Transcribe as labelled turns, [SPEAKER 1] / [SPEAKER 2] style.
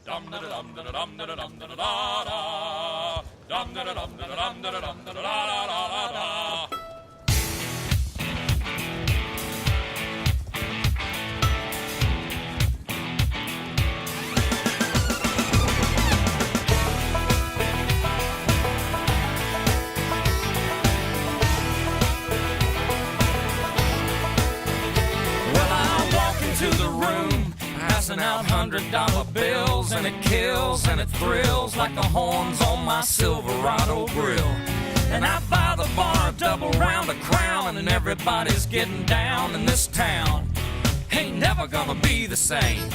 [SPEAKER 1] Dum da dum da dum da dum da da da. Dum da dum da dum da dum da da da da da. Well, I walk into the room, passing out $100 bills, and it kills and it thrills like the horns on my Silverado grill. And I buy the bar a double round of Crown, and everybody's getting down in this town. Ain't never gonna be the same.